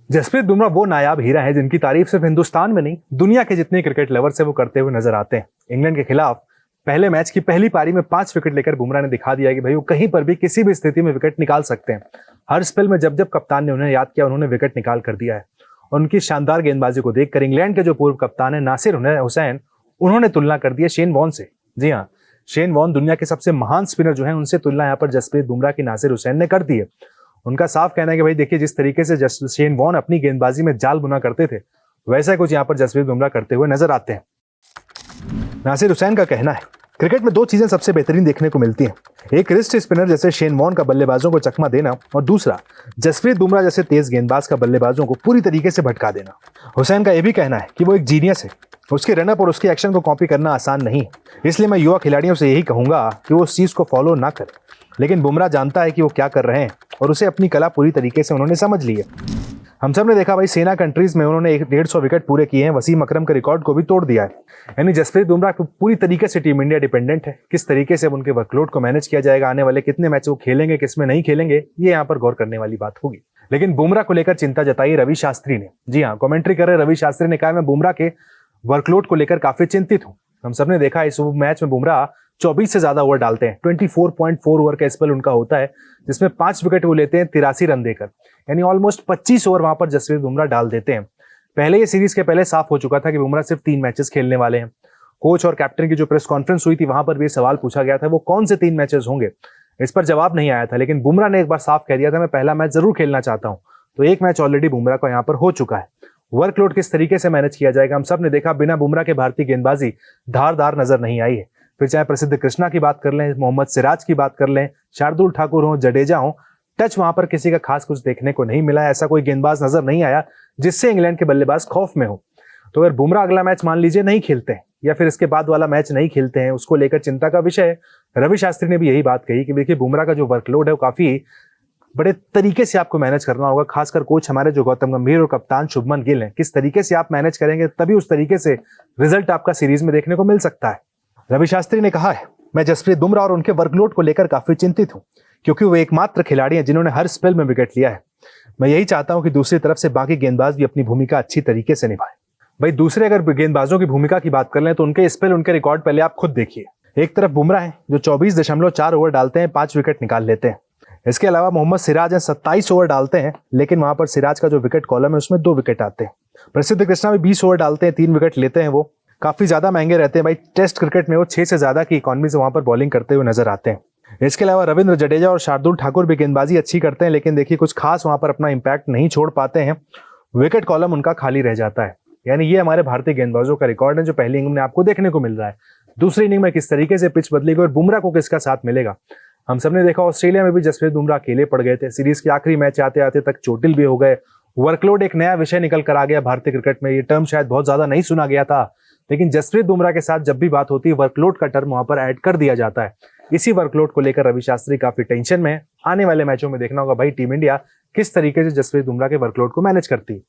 जसप्रीत बुमराह वो नायाब हीरा है जिनकी तारीफ सिर्फ हिंदुस्तान में नहीं, दुनिया के जितने क्रिकेट लवर्स है वो करते हुए नजर आते हैं। इंग्लैंड के खिलाफ पहले मैच की पहली पारी में 5 विकेट लेकर बुमराह ने दिखा दिया कि भाई वो कहीं पर भी किसी भी स्थिति में विकेट निकाल सकते हैं। हर स्पेल में जब जब कप्तान ने उन्हें याद किया, उन्होंने विकेट निकाल कर दिया है। और उनकी शानदार गेंदबाजी को देखकर इंग्लैंड के जो पूर्व कप्तान है नासिर हुसैन, उन्होंने तुलना कर दी है शेन वॉर्न से। जी हाँ, शेन वॉर्न दुनिया के सबसे महान स्पिनर जो है, उनसे तुलना यहाँ पर जसप्रीत बुमराह की नासिर हुसैन ने कर दी है। उनका साफ कहना है कि भाई देखिए, जिस तरीके से शेन वॉर्न अपनी गेंदबाजी में जाल बुना करते थे, वैसा कुछ यहाँ पर जसप्रीत बुमराह करते हुए नजर आते हैं। नासिर हुसैन का कहना है, क्रिकेट में 2 चीजें सबसे बेहतरीन देखने को मिलती हैं, एक रिस्ट स्पिनर जैसे शेन वॉर्न का बल्लेबाजों को चकमा देना, और दूसरा जसप्रीत बुमराह जैसे तेज गेंदबाज का बल्लेबाजों को पूरी तरीके से भटका देना। हुसैन का यह भी कहना है कि वो एक जीनियस है, उसके रनअप और उसके एक्शन को कॉपी करना आसान नहीं है, इसलिए मैं युवा खिलाड़ियों से यही कहूंगा कि वो उस चीज को फॉलो ना करें। लेकिन बुमराह जानता है कि वो क्या कर रहे हैं और उसे अपनी कला पूरी तरीके से उन्होंने समझ ली है। हम सब ने देखा भाई, सेना कंट्रीज में उन्होंने 150 विकेट पूरे किए हैं, वसीम अकरम के रिकॉर्ड को भी तोड़ दिया है। यानी जसप्रीत बुमराह पूरी तरीके से टीम इंडिया डिपेंडेंट है। किस तरीके से उनके वर्कलोड को मैनेज किया जाएगा, आने वाले कितने मैच वो खेलेंगे, किसमें नहीं खेलेंगे, ये यहाँ पर गौर करने वाली बात होगी। लेकिन बुमराह को लेकर चिंता जताई रवि शास्त्री ने। जी हाँ, कमेंट्री कर रहे रवि शास्त्री ने कहा, मैं बुमराह के वर्कलोड को लेकर काफी चिंतित हूँ। हम सब ने देखा इस मैच में बुमराह 24 से ज्यादा ओवर डालते हैं, 24.4 ओवर का स्पेल उनका होता है, जिसमें 5 विकेट वो लेते हैं 83 रन देकर। यानी ऑलमोस्ट 25 ओवर वहां पर जसप्रीत बुमराह डाल देते हैं। पहले ये सीरीज के पहले साफ हो चुका था कि बुमराह सिर्फ 3 मैचेस खेलने वाले हैं। कोच और कैप्टन की जो प्रेस कॉन्फ्रेंस हुई थी, वहां पर भी सवाल पूछा गया था वो कौन से 3 मैचेस होंगे, इस पर जवाब नहीं आया था। लेकिन बुमराह ने एक बार साफ कह दिया था, मैं पहला मैच जरूर खेलना चाहता हूं। तो एक मैच ऑलरेडी बुमराह का यहाँ पर हो चुका है। वर्कलोड किस तरीके से मैनेज किया जाएगा, हम सब ने देखा, बिना बुमराह के भारतीय गेंदबाजी धारदार नजर नहीं आई है। फिर चाहे प्रसिद्ध कृष्णा की बात कर लें, मोहम्मद सिराज की बात कर लें, शार्दुल ठाकुर हो, जडेजा हो, टच वहां पर किसी का खास कुछ देखने को नहीं मिला। ऐसा कोई गेंदबाज नजर नहीं आया जिससे इंग्लैंड के बल्लेबाज खौफ में हो। तो अगर बुमराह अगला मैच मान लीजिए नहीं खेलते हैं, या फिर इसके बाद वाला मैच नहीं खेलते हैं, उसको लेकर चिंता का विषय है। रवि शास्त्री ने भी यही बात कही कि देखिए, बुमराह का जो वर्कलोड है वो काफी बड़े तरीके से आपको मैनेज करना होगा। खासकर कोच हमारे जो गौतम गंभीर और कप्तान शुभमन गिल हैं, किस तरीके से आप मैनेज करेंगे, तभी उस तरीके से रिजल्ट आपका सीरीज में देखने को मिल सकता है। रवि शास्त्री ने कहा है, मैं जसप्रीत बुमराह और उनके वर्कलोड को लेकर काफी चिंतित हूं, क्योंकि वो एकमात्र खिलाड़ी हैं जिन्होंने हर स्पेल में विकेट लिया है। मैं यही चाहता हूं कि दूसरी तरफ से बाकी गेंदबाज भी अपनी भूमिका अच्छी तरीके से निभाएं। भाई, दूसरे अगर गेंदबाजों की भूमिका की बात कर लें तो उनके स्पेल, उनके रिकॉर्ड पहले आप खुद देखिए। एक तरफ बुमराह है जो 24.4 ओवर डालते हैं, 5 विकेट निकाल लेते हैं। इसके अलावा मोहम्मद सिराज है, 27 ओवर डालते हैं, लेकिन वहां पर सिराज का जो विकेट कॉलम है उसमें 2 विकेट आते हैं। प्रसिद्ध कृष्णा भी 20 ओवर डालते हैं, 3 विकेट लेते हैं। वो काफी ज्यादा महंगे रहते हैं भाई। टेस्ट क्रिकेट में वो 6 से ज्यादा की इकॉनमी से वहां पर बॉलिंग करते हुए नजर आते हैं। इसके अलावा रविंद्र जडेजा और शार्दुल ठाकुर भी गेंदबाजी अच्छी करते हैं, लेकिन देखिए कुछ खास वहां पर अपना इंपैक्ट नहीं छोड़ पाते हैं। विकेट कॉलम उनका खाली रह जाता है। यानी ये हमारे भारतीय गेंदबाजों का रिकॉर्ड है जो पहली इनिंग में आपको देखने को मिल रहा है। दूसरी इनिंग में किस तरीके से पिच बदलेगी और बुमराह को किसका साथ मिलेगा। हम सबने देखा, ऑस्ट्रेलिया में भी जसप्रीत बुमराह अकेले पड़ गए थे। सीरीज के आखिरी मैच आते आते तक चोटिल भी हो गए। वर्कलोड एक नया विषय निकल कर आ गया भारतीय क्रिकेट में। ये टर्म शायद बहुत ज्यादा नहीं सुना गया था, लेकिन जसप्रीत बुमराह के साथ जब भी बात होती है, वर्कलोड का टर्म वहां पर ऐड कर दिया जाता है। इसी वर्कलोड को लेकर रवि शास्त्री काफी टेंशन में है। आने वाले मैचों में देखना होगा भाई, टीम इंडिया किस तरीके से जसप्रीत बुमराह के वर्कलोड को मैनेज करती है।